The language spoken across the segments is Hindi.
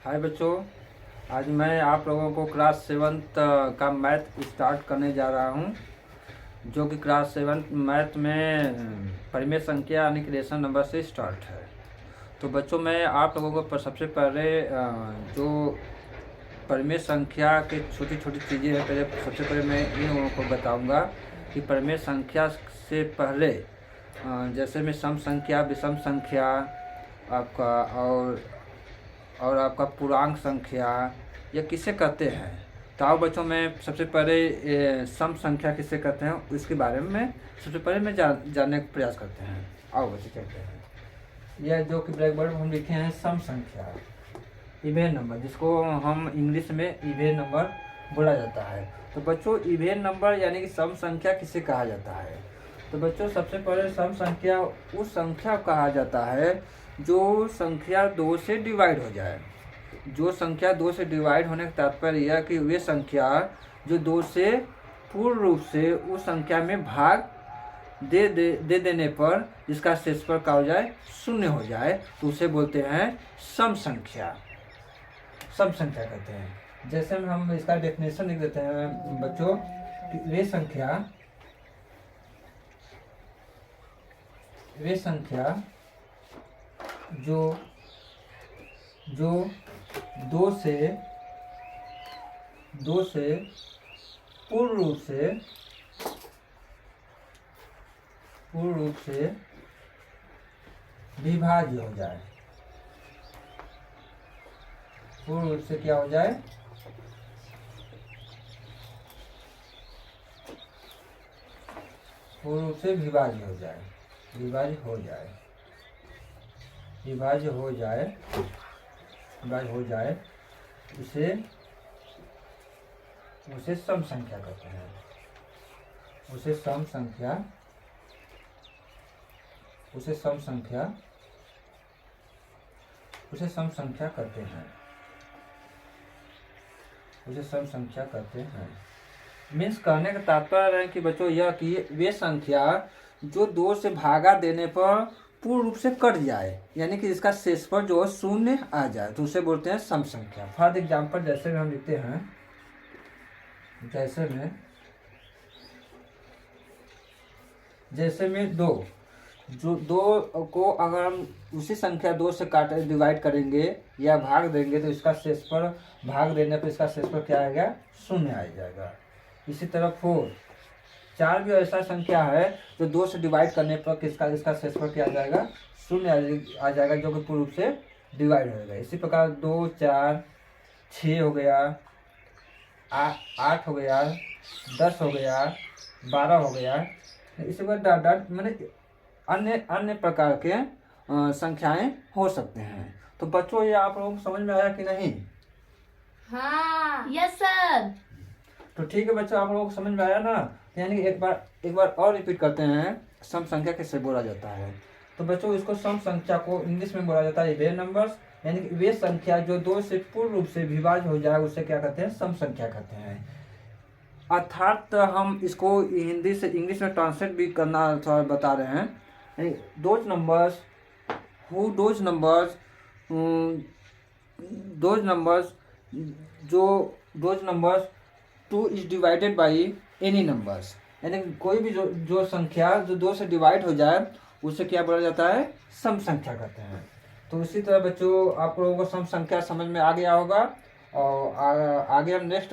हाय बच्चों, आज मैं आप लोगों को क्लास सेवन्थ का मैथ स्टार्ट करने जा रहा हूँ, जो कि क्लास सेवन्थ मैथ में परिमेय संख्या यानी कि रेशन नंबर से स्टार्ट है। तो बच्चों, मैं आप लोगों को सबसे पहले जो परिमेय संख्या के छोटी छोटी चीज़ें हैं, सबसे पहले मैं इन लोगों को बताऊँगा कि परिमेय संख्या से पहले जैसे में सम संख्या, विषम संख्या आपका और आपका पूर्णांक संख्या, यह किसे कहते हैं। तो आओ बच्चों, मैं सबसे पहले सम संख्या किसे कहते हैं उसके बारे में सबसे पहले मैं जानने का प्रयास करते हैं। आओ बच्चे चलते हैं। यह जो कि ब्लैक बोर्ड में हम लिखे हैं सम संख्या, इवेन नंबर, जिसको हम इंग्लिश में इवेन नंबर बोला जाता है। तो बच्चों, इवेन नंबर यानी कि सम संख्या किसे कहा जाता है। तो बच्चों, सबसे पहले सम संख्या उस संख्या कहा जाता है जो संख्या 2 से डिवाइड हो जाए। जो संख्या 2 से डिवाइड होने का तात्पर्य यह कि वे संख्या जो 2 से पूर्ण रूप से उस संख्या में भाग दे देने पर जिसका शेषफल क्या हो जाए, शून्य हो जाए, तो उसे बोलते हैं सम संख्या। सम संख्या कहते हैं। जैसे हम इसका डेफिनेशन लिख देते हैं बच्चों, वे संख्या जो 2 से पूर्ण रूप से विभाज्य हो जाए। पूर्ण रूप से क्या हो जाए, पूर्ण रूप से विभाज्य हो जाए। उसे सम संख्या कहते हैं। उसे सम संख्या कहते हैं। मीन्स कहने का तात्पर्य है कि बच्चों यह कि वे संख्या जो 2 से भागा देने पर पूर्ण रूप से कट जाए, यानी कि इसका शेषफल जो शून्य आ जाए, तो उसे बोलते हैं सम संख्या। फॉर एग्जाम्पल, जैसे में हम लिखते हैं, जैसे में 2 को अगर हम उसी संख्या 2 से डिवाइड करेंगे या भाग देंगे, तो इसका शेषफल भाग देने पर इसका शेषफल क्या आएगा, शून्य आ जाएगा। इसी तरह 4 भी ऐसा संख्या है जो 2 से डिवाइड करने पर इसका शेषफल क्या आ जाएगा, शून्य आ जाएगा, जो कि पूर्ण रूप से डिवाइड हो जाएगा। इसी प्रकार 2, 4, 6 हो गया, 8 हो गया, 10 हो गया, 12 हो गया। इसी प्रकार मैंने अन्य प्रकार के संख्याएं हो सकते हैं। तो बच्चों, ये आप लोगों को समझ में आया कि नहीं? हाँ, यस सर। तो ठीक है बच्चों, आप लोगों को समझ में आया ना। यानी कि एक बार और रिपीट करते हैं, सम संख्या किसे बोला जाता है। तो बच्चों, इसको सम संख्या को इंग्लिश में बोला जाता है इवेन नंबर्स, यानी कि वे संख्या जो 2 से पूर्ण रूप से विभाज्य हो जाए, उसे क्या कहते हैं, सम संख्या कहते हैं। अर्थात हम इसको हिंदी से इंग्लिश में ट्रांसलेट भी करना थोड़ा बता रहे हैं। Those numbers 2 is divided by any numbers, यानी कोई भी जो संख्या जो 2 से डिवाइड हो जाए, उसे क्या बोला जाता है, सम संख्या कहते हैं। तो इसी तरह बच्चों, आप लोगों को सम संख्या समझ में आ गया होगा। और आगे हम नेक्स्ट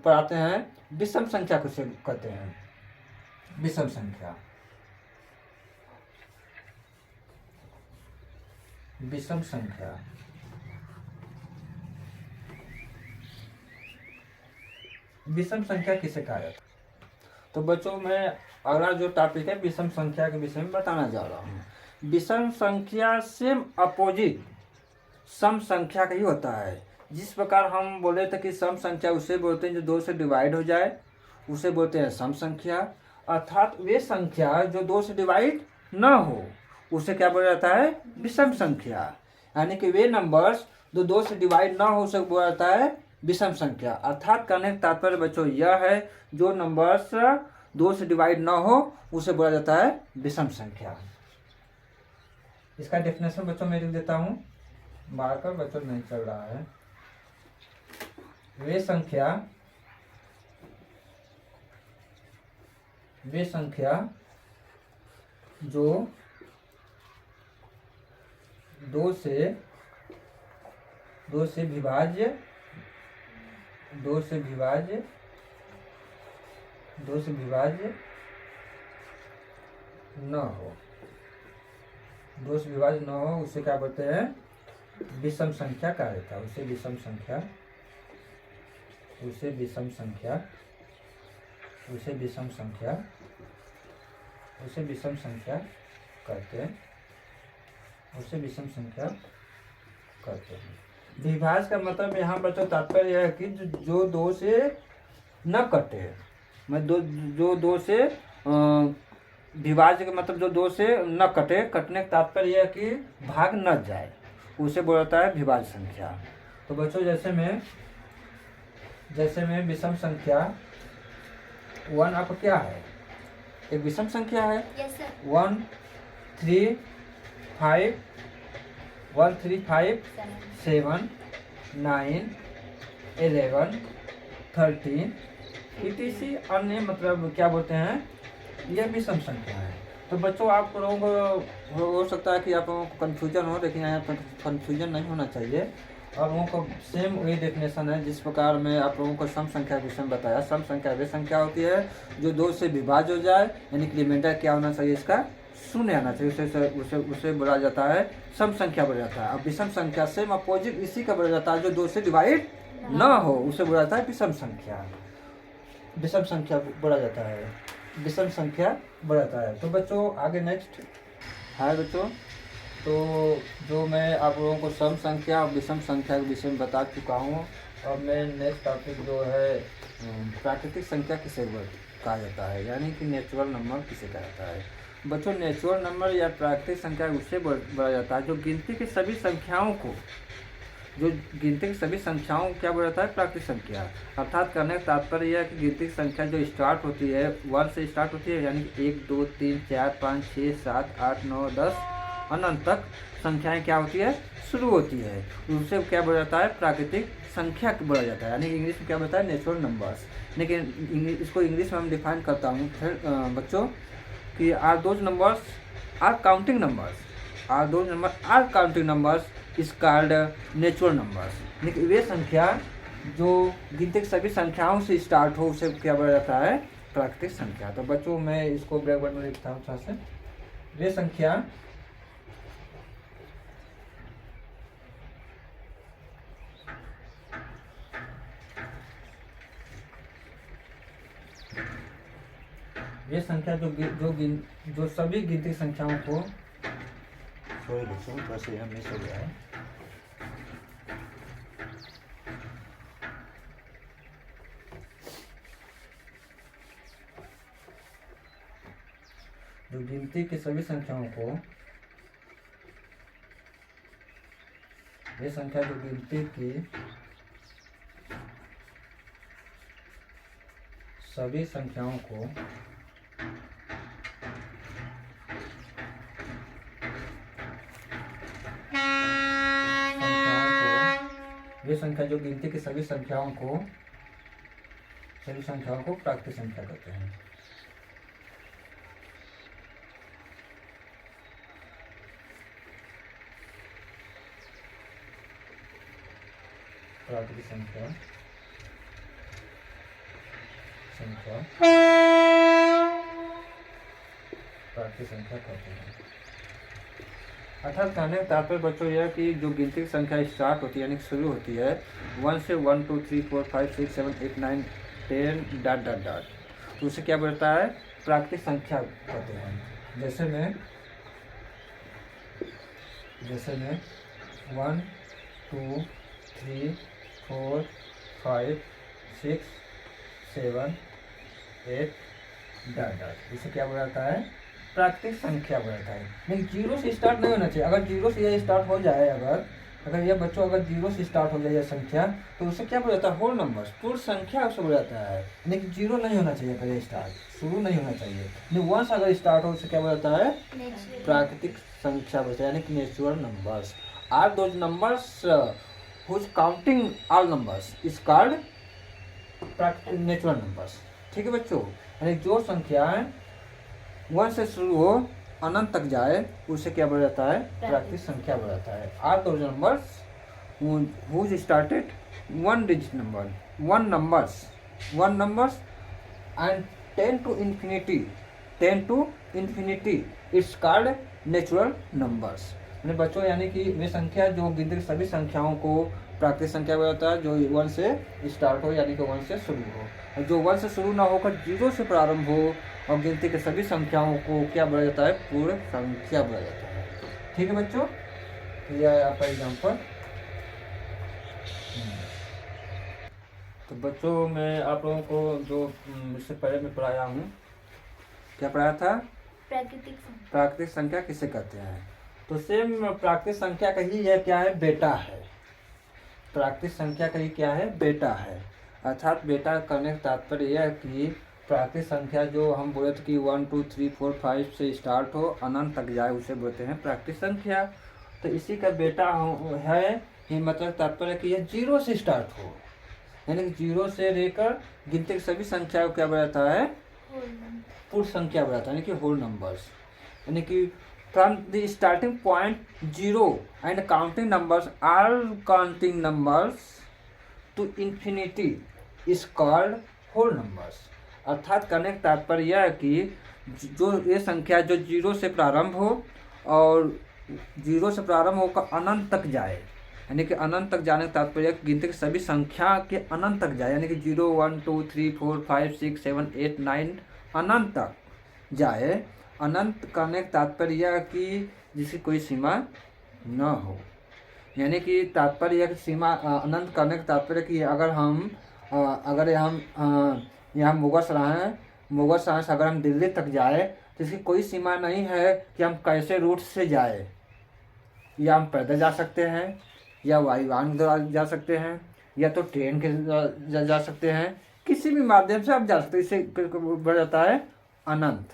पढ़ाते हैं विषम संख्या किसे कहते हैं। विषम संख्या किसे कहा जाता है। तो बच्चों, मैं अगला जो टॉपिक है विषम संख्या के विषय में बताना जा रहा हूँ। विषम संख्या से अपोजिट सम संख्या का ही होता है। जिस प्रकार हम बोले थे कि सम संख्या उसे बोलते हैं जो 2 से डिवाइड हो जाए, उसे बोलते हैं सम संख्या। अर्थात वे संख्या जो 2 से डिवाइड न हो, उसे क्या बोला जाता है, विषम संख्या। यानी कि वे नंबर्स जो 2 से डिवाइड न हो, उसे बोला जाता है विषम संख्या। अर्थात कहने का तात्पर्य बच्चों यह है, जो नंबर्स 2 से डिवाइड न हो, उसे बोला जाता है विषम संख्या। इसका डेफिनेशन बच्चों मैं लिख देता हूँ, मार्कर बच्चों नहीं चल रहा है। वे संख्या जो दो से विभाज्य न हो, उसे क्या बोलते हैं? विषम संख्या कहा जाता है। उसे विषम संख्या कहते हैं। विभाज्य का मतलब यहाँ बच्चों तात्पर्य है कि जो दो से न कटे, मैं जो दो से विभाज्य का मतलब जो दो से न कटे, कटने का तात्पर्य है कि भाग न जाए, उसे बोला जाता है विभाज्य संख्या। तो बच्चों जैसे में विषम संख्या 1 आपका क्या है? एक विषम संख्या है। Yes sir. 1 3 5 7 9 11 13 etc अन्य मतलब क्या बोलते हैं, यह विषम संख्या है। तो बच्चों आप लोगों को हो सकता है कि आप लोगों को कन्फ्यूजन हो, लेकिन यहाँ पर कन्फ्यूजन नहीं होना चाहिए। आप लोगों को सेम वही डेफिनेशन है जिस प्रकार मैं आप लोगों को सम संख्या के विषय में बताया। सम संख्या वे संख्या होती है जो दो से विभाज्य हो जाए, यानी कि रिमाइंडर क्या होना चाहिए, इसका शून्य आना चाहिए, उसे बोला जाता है सम संख्या बोला जाता है। अब विषम संख्या सेम अपोजिट इसी का बोला जाता है जो दो से डिवाइड न हो, उसे बोला जाता है विषम संख्या बोला जाता है, विषम संख्या बोला जाता है। तो बच्चों आगे नेक्स्ट है बच्चों, तो जो मैं आप लोगों को सम संख्या और विषम संख्या के विषय में बता चुका हूँ। अब मैं नेक्स्ट टॉपिक जो है प्राकृतिक संख्या किसे कहा जाता है, यानी कि नेचुरल नंबर किसे कहा जाता है। बच्चों नेचुरल नंबर या प्राकृतिक संख्या उसे बोला जाता है जो गिनती की सभी संख्याओं को क्या बोला जाता है? प्राकृतिक संख्या। अर्थात करने का तात्पर्य यह है कि गिनती की संख्या जो स्टार्ट होती है 1 से स्टार्ट होती है, यानी कि 1 2 3 4 5 6 7 8 9 10 अनंत तक संख्याएं क्या होती है? शुरू होती है। उसे क्या बोला जाता है? प्राकृतिक संख्या बोला जाता है, यानी इंग्लिश में क्या बोलता है? Natural numbers. लेकिन इसको इंग्लिश में हम डिफाइन करता हूँ फिर बच्चों कि are those numbers are counting numbers is called natural numbers. लेकिन वे संख्या जो गिनती की सभी संख्याओं से स्टार्ट हो उसे क्या बोला जाता है? प्राकृतिक संख्या। तो बच्चों मैं इसको ब्लैक बोर्ड में लिखता हूँ थोड़ा से। वे संख्या जो सभी गिनती संख्याओं को वैसे हम मिस हो गया है। जो गिनती की सभी संख्याओं को, ये संख्या जो गिनती की सभी संख्याओं को ये संख्या जो गिनती की सभी संख्याओं को प्राकृतिक संख्या कहते हैं। प्राकृतिक संख्या कहते हैं। अर्थात कहने का तात्पर्य बच्चों यह कि जो गिनती की संख्या स्टार्ट होती है यानी शुरू होती है 1 से 1 2 3 4 5 6 7 8 9 10 ... तो उसे क्या बोलता है? प्राकृतिक संख्या कहते हैं। जैसे में 1 2 3 4 5 6 7 8 ... इसे क्या बोला जाता है? प्राकृतिक संख्या बोला जाता है। लेकिन जीरो से स्टार्ट नहीं होना चाहिए। अगर जीरो से यह स्टार्ट हो जाए, अगर ये बच्चों अगर जीरो से स्टार्ट हो जाए यह संख्या, तो उसे क्या बोला जाता है? होल नंबर, पूर्ण संख्या उसे बोला जाता है। लेकिन जीरो नहीं होना चाहिए, अगर ये स्टार्ट शुरू नहीं होना चाहिए। लेकिन वंस अगर स्टार्ट हो उसे क्या बोला जाता है? प्राकृतिक संख्या बोलते हैं, यानी कि natural numbers. Are those numbers whose counting all numbers is called natural numbers. ठीक है बच्चों, यानी जो संख्याएं 1 से शुरू हो अनंत तक जाए उसे क्या बोला जाता है? प्राकृतिक संख्या बोला जाता है। Are those numbers whose started one digit number, one numbers and 10 to infinity it's called natural numbers. यानी बच्चों, यानी कि वे संख्या जो गिनती की सभी संख्याओं को प्राकृतिक संख्या बोला जाता है, जो 1 से स्टार्ट हो यानी कि 1 से शुरू हो, और जो 1 से शुरू ना होकर 0 से प्रारंभ हो और गिनती के सभी संख्याओं को क्या बोला जाता है? पूर्ण संख्या बोला जाता है। ठीक है बच्चों, तो यह है आपका एग्जाम्पल। तो बच्चों, मैं आप लोगों को जो इससे पहले मैं पढ़ाया हूँ, क्या पढ़ाया था? प्राकृतिक संख्या किसे कहते हैं? तो सेम प्राकृतिक संख्या का ही यह क्या है? बेटा है। प्राकृतिक संख्या का ही क्या है? बेटा है। अर्थात बेटा करने का तात्पर्य यह है कि प्राकृतिक संख्या जो हम बोले थे कि 1 2 3 4 5 से स्टार्ट हो अनंत तक जाए उसे बोलते हैं प्राकृतिक संख्या। तो इसी का बेटा है, ये मतलब तात्पर्य कि यह 0 से स्टार्ट हो, यानी कि 0 से लेकर गिनती की सभी संख्या को क्या बोला जाता है? पूर्ण संख्या बोला जाता है, यानी कि होल नंबर्स। यानी कि from the starting point 0 and counting numbers, all counting numbers to infinity is called whole numbers. अर्थात करने का तात्पर्य यह है कि जो ये संख्या जो 0 से प्रारंभ हो और 0 से प्रारंभ होकर अनंत तक जाए, यानी कि अनंत तक जाने का तात्पर्य गिनती की सभी संख्या के अनंत तक जाए, यानी कि 0 1 2 3 4 5 6 7 8 9 अनंत तक जाए। अनंत करने का तात्पर्य यह कि जिसकी कोई सीमा न हो, यानी कि तात्पर्य यह कि सीमा अनंत करने का तात्पर्य कि अगर हम यहाँ मुगल सराय से अगर हम दिल्ली तक जाए तो इसकी कोई सीमा नहीं है कि हम कैसे रूट से जाए, या हम पैदल जा सकते हैं, या वायुयान द्वारा जा सकते हैं, या तो ट्रेन के जा सकते हैं, किसी भी माध्यम से आप जा सकते हैं। इससे बढ़ जाता है अनंत।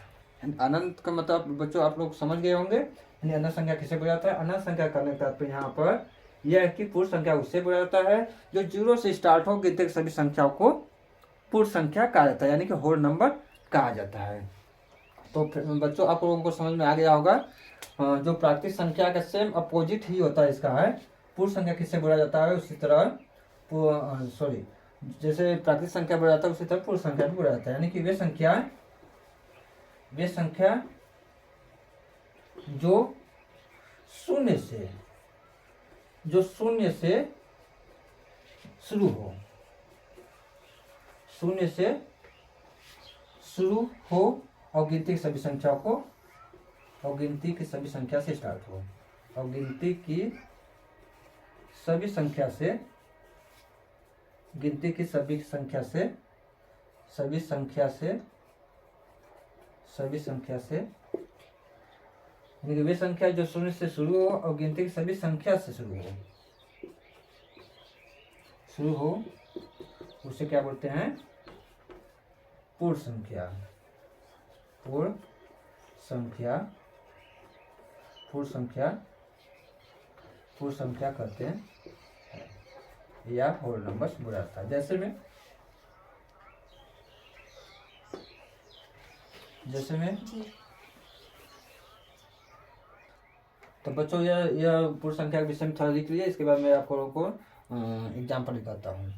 अनंत का मतलब बच्चों आप लोग समझ गए होंगे। यानी अनंत संख्या किसे बोला जाता है? अनंत संख्या करने का तात्पर्य यहाँ पर यह है कि पूर्ण संख्या उससे बोला जाता है जो 0 से स्टार्ट हो, गिनती की सभी संख्याओं को पूर्ण संख्या कहा जाता है, यानी कि होल नंबर कहा जाता है। तो बच्चों आप लोगों को समझ में आ गया होगा। जो प्राकृतिक संख्या का सेम अपोजिट ही होता है इसका है, पूर्ण संख्या किससे बोला जाता है उसी तरह जैसे प्राकृतिक संख्या बोला जाता है उसी तरह पूर्ण संख्या भी बोला जाता है, यानी कि वे संख्या जो शून्य से शुरू हो और गिनती की सभी संख्याओं को और गिनती की सभी संख्या से स्टार्ट हो और गिनती की सभी संख्या से वे संख्या जो शून्य से शुरू हो और गिनती की सभी संख्या से शुरू हो उसे क्या बोलते हैं? पूर्ण संख्या कहते हैं या होल नंबर्स बोला जाता है। जैसे में तो बच्चों यह पूर्ण संख्या के विषय में थोड़ा लिख लीजिए। इसके बाद मैं आप लोगों को एग्जाम्पल दिखाता हूँ।